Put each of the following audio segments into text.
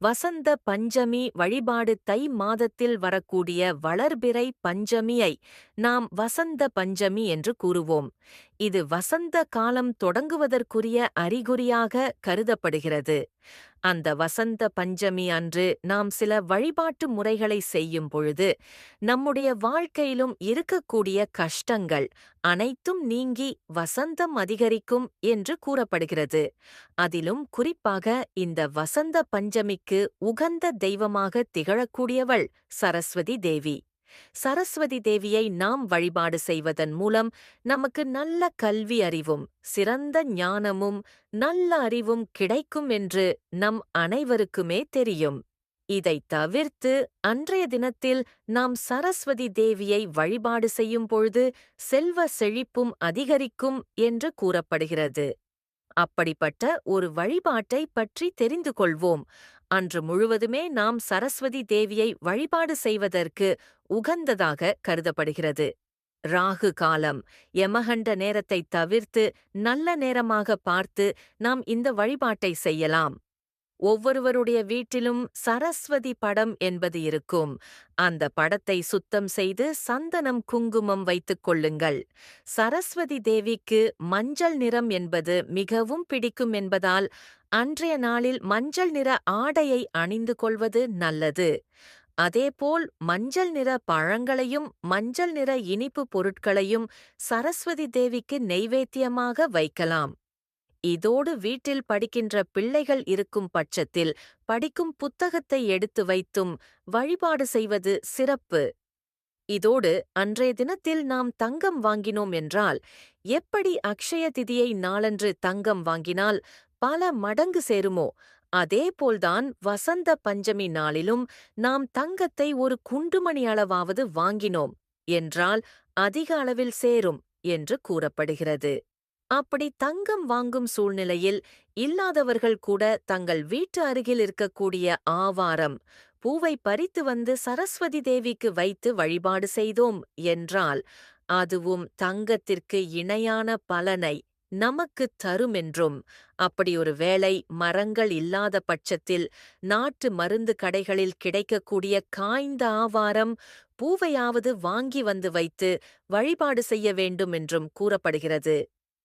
வசந்த பஞ்சமி வழிபாடு தை மாதத்தில் வரக்கூடிய வளர்பிறை பஞ்சமியை நாம் வசந்த பஞ்சமி என்று கூறுவோம். இது வசந்த காலம் தொடங்குவதற்குரிய அறிகுறியாக கருதப்படுகிறது. அந்த வசந்த பஞ்சமி அன்று நாம் சில வழிபாட்டு முறைகளை செய்யும் பொழுது நம்முடைய வாழ்க்கையிலும் இருக்கக்கூடிய கஷ்டங்கள் அனைத்தும் நீங்கி வசந்தம் அதிகரிக்கும் என்று கூறப்படுகிறது. அதிலும் குறிப்பாக இந்த வசந்த பஞ்சமிக்கு உகந்த தெய்வமாக திகழக்கூடியவள் சரஸ்வதி தேவி. சரஸ்வதி தேவியை நாம் வழிபாடு செய்வதன் மூலம் நமக்கு நல்ல கல்வி அறிவும் சிறந்த ஞானமும் நல்ல அறிவும் கிடைக்கும் என்று நம் அனைவருக்குமே தெரியும். இதைத் தவிர்த்து அன்றைய தினத்தில் நாம் சரஸ்வதி தேவியை வழிபாடு செய்யும் பொழுது செல்வ செழிப்பும் அதிகரிக்கும் என்று கூறப்படுகிறது. அப்படிப்பட்ட ஒரு வழிபாட்டை பற்றி தெரிந்து கொள்வோம். அன்று முழுவதுமே நாம் சரஸ்வதி தேவியை வழிபாடு செய்வதற்கு உகந்ததாக கருதப்படுகிறது. ராகு காலம், யமகண்ட நேரத்தை தவிர்த்து நல்ல நேரமாக பார்த்து நாம் இந்த வழிபாட்டை செய்யலாம். ஒவ்வொருவருடைய வீட்டிலும் சரஸ்வதி படம் என்பது இருக்கும். அந்த படத்தை சுத்தம் செய்து சந்தனம் குங்குமம் வைத்துக் கொள்ளுங்கள். சரஸ்வதி தேவிக்கு மஞ்சள் நிறம் என்பது மிகவும் பிடிக்கும் என்பதால் அன்றைய நாளில் மஞ்சள் நிற ஆடையை அணிந்து கொள்வது நல்லது. அதேபோல் மஞ்சள் நிற பழங்களையும் மஞ்சள் நிற இனிப்பு பொருட்களையும் சரஸ்வதி தேவிக்கு நெய்வேத்தியமாக வைக்கலாம். இதோடு வீட்டில் படிக்கின்ற பிள்ளைகள் இருக்கும் பட்சத்தில் படிக்கும் புத்தகத்தை எடுத்து வைத்தும் வழிபாடு செய்வது சிறப்பு. இதோடு அன்றைய தினத்தில் நாம் தங்கம் வாங்கினோம் என்றால், எப்படி அக்ஷய திதியை நாளன்று தங்கம் வாங்கினால் பல மடங்கு சேருமோ, அதேபோல்தான் வசந்த பஞ்சமி நாளிலும் நாம் தங்கத்தை ஒரு குண்டுமணி அளவாவது வாங்கினோம் என்றால் அதிக அளவில் சேரும் என்று கூறப்படுகிறது. அப்படி தங்கம் வாங்கும் சூழ்நிலையில் இல்லாதவர்கள் கூட தங்கள் வீட்டு அருகில் இருக்கக்கூடிய ஆவாரம் பூவை பறித்து வந்து சரஸ்வதி தேவிக்கு வைத்து வழிபாடு செய்தோம் என்றால் அதுவும் தங்கத்திற்கு இணையான பலனை நமக்கு தருமென்றும், அப்படி ஒரு வேளை மரங்கள் இல்லாத பட்சத்தில் நாட்டு மருந்து கடைகளில் கிடைக்கக்கூடிய காய்ந்த ஆவாரம் பூவையாவது வாங்கி வந்து வைத்து வழிபாடு செய்ய வேண்டும் என்றும் கூறப்படுகிறது.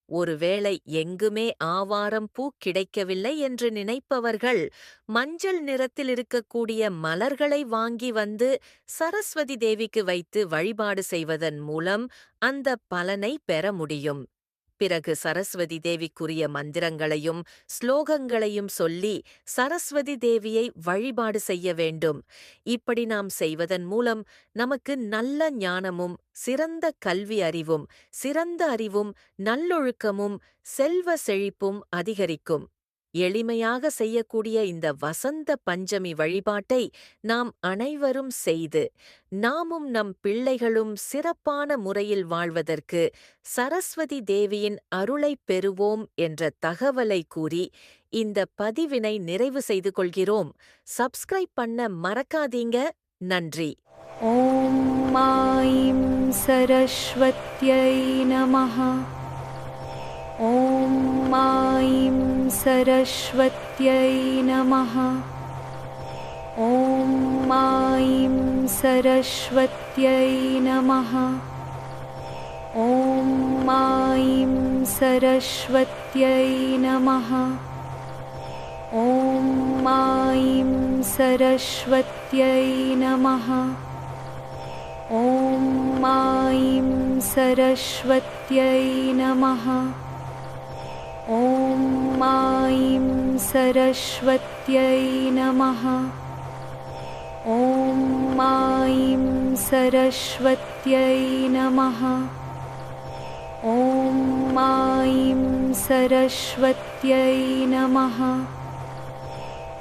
ஒருவேளை எங்குமே ஆவாரம் பூ கிடைக்கவில்லை என்று நினைப்பவர்கள் மஞ்சள் நிறத்தில் இருக்கக்கூடிய மலர்களை வாங்கி வந்து சரஸ்வதி தேவிக்கு வைத்து வழிபாடு செய்வதன் மூலம் அந்த பலனை பெற முடியும். பிறகு சரஸ்வதி தேவிக்குரிய மந்திரங்களையும் ஸ்லோகங்களையும் சொல்லி சரஸ்வதி தேவியை வழிபாடு செய்ய வேண்டும். இப்படி நாம் செய்வதன் மூலம் நமக்கு நல்ல ஞானமும் சிறந்த கல்வி அறிவும் சிறந்த அறிவும் நல்லொழுக்கமும் செல்வ செழிப்பும் அதிகரிக்கும். எளிமையாக செய்யக்கூடிய இந்த வசந்த பஞ்சமி வழிபாட்டை நாம் அனைவரும் செய்து நாமும் நம் பிள்ளைகளும் சிறப்பான முறையில் வாழ்வதற்கு சரஸ்வதி தேவியின் அருளைப் பெறுவோம் என்ற தகவலை கூறி இந்த பதிவினை நிறைவு செய்து கொள்கிறோம். சப்ஸ்கிரைப் பண்ண மறக்காதீங்க. நன்றி. ஓம் மாயும் சரஸ்வத்யை நமஹ. ஓம் மாயும் சரஸ்வத்யை நமஹ. ஓம் மாயும் சரஸ்வத்யை நமஹ. ஓம் மாயும் சரஸ்வத்யை நமஹ. ஓம் மாயும் சரஸ்வத்யை நமஹ. ஓம் மாயும் சரஸ்வத்யை நமஹ. ஓம் மாயும் சரஸ்வத்யை நமஹ. ஓம் மாயும் சரஸ்வத்யை நமஹ. ஓம் மாயும் சரஸ்வத்யை நமஹ.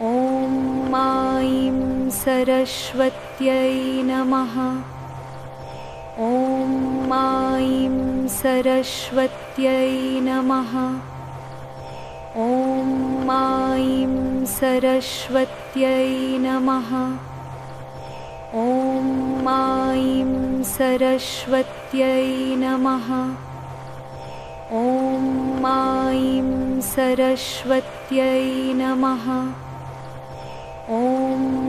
ஓம் மாயும் சரஸ்வத்யை நமஹ. ஓம் மாயும் சரஸ்வத்யை நமஹ. ஓம் மாயும் சரஸ்வத்யை நமஹ. ஓம் மாயும் சரஸ்வத்யை நமஹ. ஓம் மாயும் சரஸ்வத்யை நமஹ. ஓம்